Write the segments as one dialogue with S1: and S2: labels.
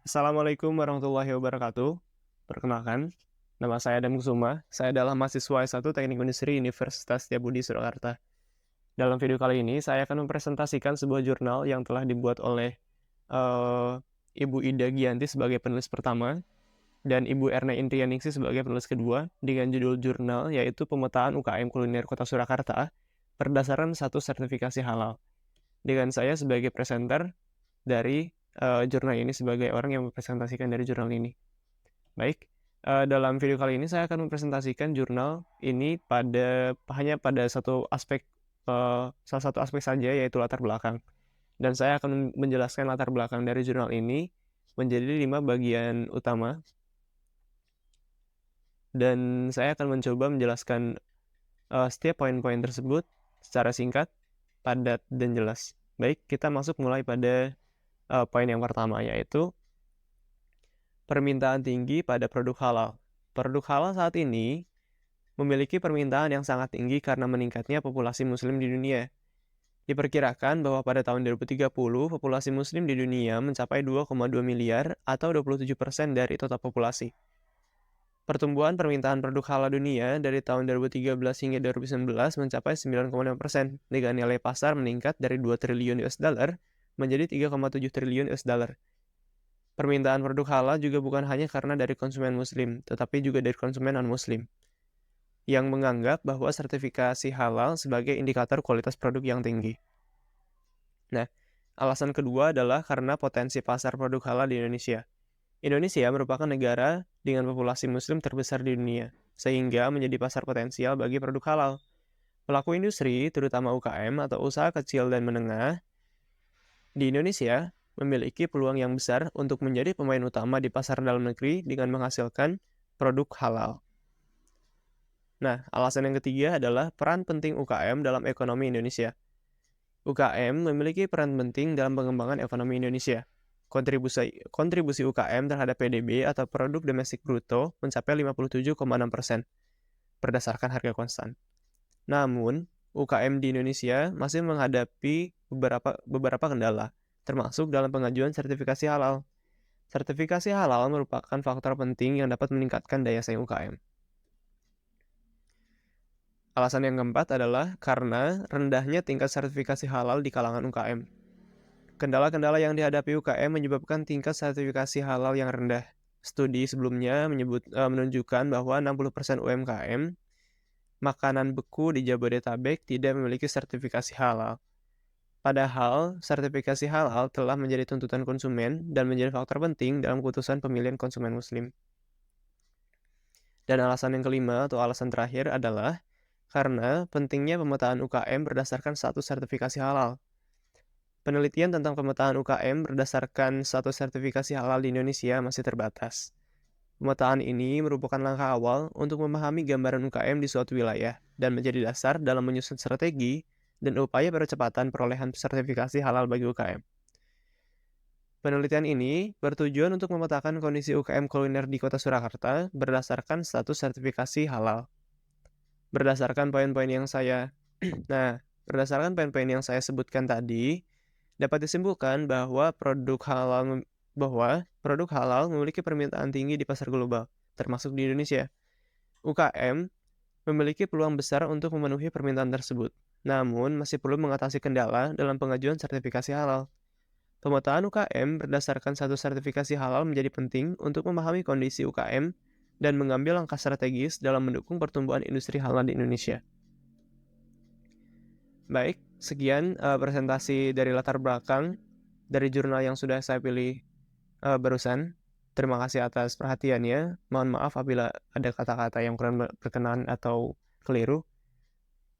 S1: Assalamualaikum warahmatullahi wabarakatuh. Perkenalkan, nama saya Adam Kusuma. Saya adalah mahasiswa S1 Teknik Industri Universitas Setiabudi, Surakarta. Dalam video kali ini, saya akan mempresentasikan sebuah jurnal yang telah dibuat oleh eh, Ibu Ida Gianti sebagai penulis pertama dan Ibu Erna Indrianingsih sebagai penulis kedua dengan judul jurnal yaitu Pemetaan UKM Kuliner Kota Surakarta berdasarkan satu sertifikasi halal. Dengan saya sebagai presenter dari jurnal ini sebagai orang yang mempresentasikan dari jurnal ini. Baik, dalam video kali ini saya akan mempresentasikan jurnal ini hanya pada salah satu aspek saja, yaitu latar belakang. Dan saya akan menjelaskan latar belakang dari jurnal ini menjadi 5 bagian utama. Dan saya akan mencoba menjelaskan setiap poin-poin tersebut secara singkat, padat, dan jelas. Baik, kita mulai pada poin yang pertama, yaitu permintaan tinggi pada produk halal. Produk halal saat ini memiliki permintaan yang sangat tinggi karena meningkatnya populasi muslim di dunia. Diperkirakan bahwa pada tahun 2030, populasi muslim di dunia mencapai 2,2 miliar atau 27% dari total populasi. Pertumbuhan permintaan produk halal dunia dari tahun 2013 hingga 2019 mencapai 9,6%, dengan nilai pasar meningkat dari 2 triliun US dollar menjadi 3,7 triliun US dollar. Permintaan produk halal juga bukan hanya karena dari konsumen muslim, tetapi juga dari konsumen non-muslim, yang menganggap bahwa sertifikasi halal sebagai indikator kualitas produk yang tinggi. Nah, alasan kedua adalah karena potensi pasar produk halal di Indonesia. Indonesia merupakan negara dengan populasi muslim terbesar di dunia, sehingga menjadi pasar potensial bagi produk halal. Pelaku industri, terutama UKM atau usaha kecil dan menengah, di Indonesia memiliki peluang yang besar untuk menjadi pemain utama di pasar dalam negeri dengan menghasilkan produk halal. Nah, alasan yang ketiga adalah peran penting UKM dalam ekonomi Indonesia. UKM memiliki peran penting dalam pengembangan ekonomi Indonesia. Kontribusi UKM terhadap PDB atau produk domestik bruto mencapai 57,6% berdasarkan harga konstan. Namun, UKM di Indonesia masih menghadapi beberapa kendala, termasuk dalam pengajuan sertifikasi halal. Sertifikasi halal merupakan faktor penting yang dapat meningkatkan daya saing UKM. Alasan yang keempat adalah karena rendahnya tingkat sertifikasi halal di kalangan UKM. Kendala-kendala yang dihadapi UKM menyebabkan tingkat sertifikasi halal yang rendah. Studi sebelumnya menunjukkan bahwa 60% UMKM makanan beku di Jabodetabek tidak memiliki sertifikasi halal. Padahal, sertifikasi halal telah menjadi tuntutan konsumen dan menjadi faktor penting dalam keputusan pemilihan konsumen muslim. Dan alasan yang kelima atau alasan terakhir adalah karena pentingnya pemetaan UKM berdasarkan status sertifikasi halal. Penelitian tentang pemetaan UKM berdasarkan status sertifikasi halal di Indonesia masih terbatas. Pemetaan ini merupakan langkah awal untuk memahami gambaran UKM di suatu wilayah dan menjadi dasar dalam menyusun strategi dan upaya percepatan perolehan sertifikasi halal bagi UKM. Penelitian ini bertujuan untuk memetakan kondisi UKM kuliner di Kota Surakarta berdasarkan status sertifikasi halal. Berdasarkan poin-poin yang saya Berdasarkan poin-poin yang saya sebutkan tadi, dapat disimpulkan bahwa produk halal memiliki permintaan tinggi di pasar global, termasuk di Indonesia. UKM memiliki peluang besar untuk memenuhi permintaan tersebut, namun masih perlu mengatasi kendala dalam pengajuan sertifikasi halal. Pemetaan UKM berdasarkan satu sertifikasi halal menjadi penting untuk memahami kondisi UKM dan mengambil langkah strategis dalam mendukung pertumbuhan industri halal di Indonesia. Baik, sekian presentasi dari latar belakang dari jurnal yang sudah saya pilih barusan. Terima kasih atas perhatiannya. Mohon maaf apabila ada kata-kata yang kurang berkenan atau keliru.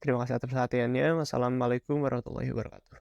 S1: Terima kasih atas perhatiannya. Wassalamualaikum warahmatullahi wabarakatuh.